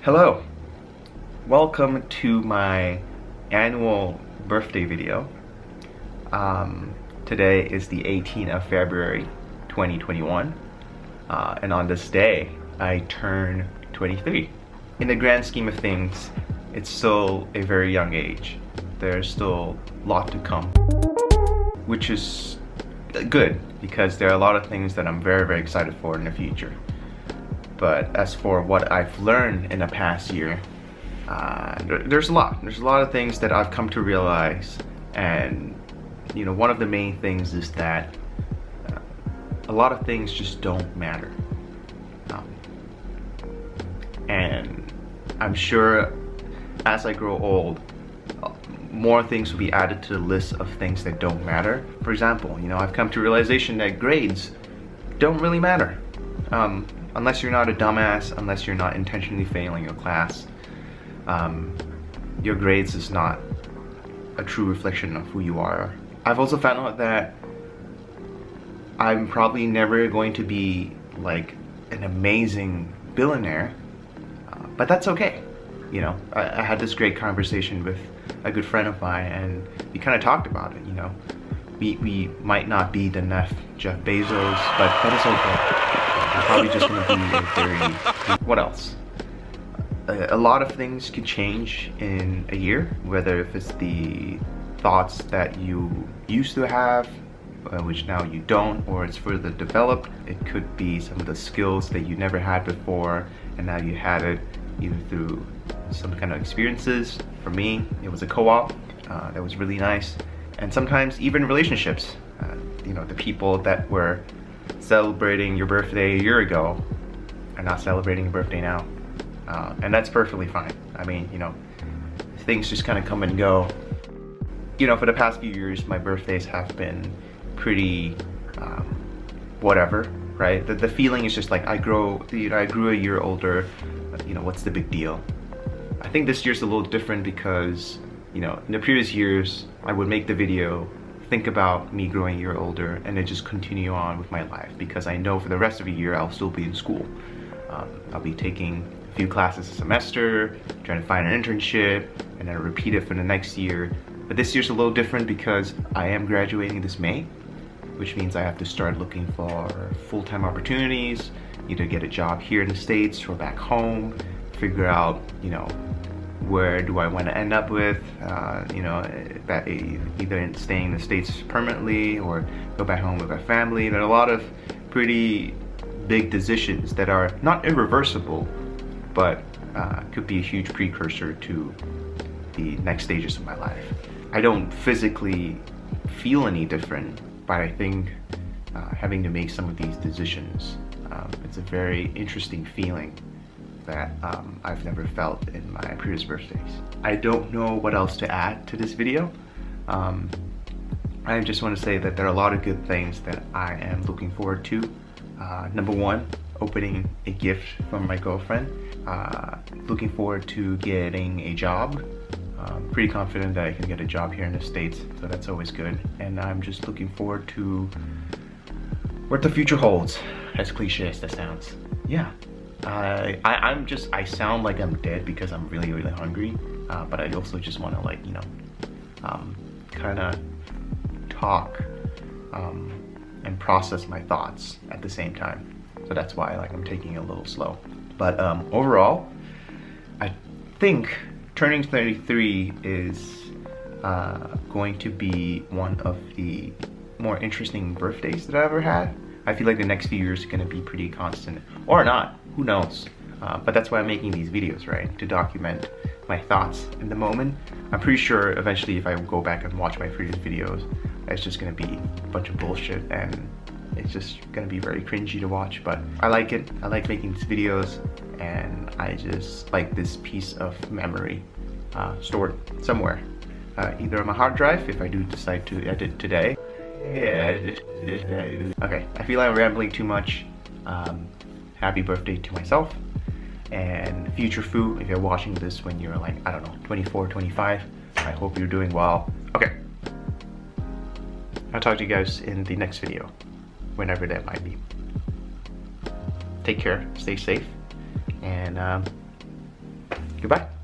Hello, welcome to my annual birthday video. Today is the 18th of February 2021, and on this day I turn 23. In the grand scheme of things, it's still a very young age. There's still a lot to come, which is good because there are a lot of things that I'm very excited for in the future. But as for what I've learned in the past year, there's a lot. There's a lot of things that I've come to realize, and one of the main things is that a lot of things just don't matter. And I'm sure as I grow old, more things will be added to the list of things that don't matter. For example, I've come to realization that grades don't really matter. Unless you're not a dumbass, unless you're not intentionally failing your class, your grades is not a true reflection of who you are. I've also found out that I'm probably never going to be like an amazing billionaire, but that's okay. I had this great conversation with a good friend of mine, and we kind of talked about it. We might not be the next Jeff Bezos, but that is okay. I'm probably just gonna be a very... What else? A lot of things could change in a year, whether if it's the thoughts that you used to have, which now you don't, or it's further developed. It could be some of the skills that you never had before, and now you had it either through some kind of experiences. For me, it was a co-op that was really nice. And sometimes even relationships. The people that were celebrating your birthday a year ago are not celebrating your birthday now, and that's perfectly fine. I mean, things just kind of come and go. For the past few years, my birthdays have been pretty whatever, right? The feeling is just like I grew a year older. What's the big deal? I think this year's a little different because in the previous years I would make the video, think about me growing a year older, and then just continue on with my life, because I know for the rest of the year I'll still be in school. I'll be taking a few classes a semester, trying to find an internship, and then repeat it for the next year. But this year's a little different because I am graduating this May, which means I have to start looking for full-time opportunities, either get a job here in the States or back home, figure out, where do I want to end up with, either staying in the States permanently or go back home with my family. There are a lot of pretty big decisions that are not irreversible, but could be a huge precursor to the next stages of my life. I don't physically feel any different, but I think having to make some of these decisions, it's a very interesting feeling that I've never felt in my previous birthdays. I don't know what else to add to this video. I just want to say that there are a lot of good things that I am looking forward to. Number one, opening a gift from my girlfriend. Looking forward to getting a job. Pretty confident that I can get a job here in the States, so that's always good. And I'm just looking forward to what the future holds, as cliche as that sounds. Yeah. I sound like I'm dead because I'm really hungry, but I also just want to kind of talk and process my thoughts at the same time. So that's why I'm taking it a little slow. But overall, I think turning 33 is going to be one of the more interesting birthdays that I ever had. I feel like the next few years are going to be pretty constant, or not, who knows. But that's why I'm making these videos, right? To document my thoughts in the moment. I'm pretty sure eventually if I go back and watch my previous videos, it's just going to be a bunch of bullshit, and it's just going to be very cringy to watch. But I like it. I like making these videos, and I just like this piece of memory stored somewhere. Either on my hard drive, if I do decide to edit today. Okay, I feel like I'm rambling too much. Happy birthday to myself. And future Fu, if you're watching this when you're like, I don't know, 24, 25, I hope you're doing well. Okay. I'll talk to you guys in the next video, whenever that might be. Take care, stay safe, and Goodbye.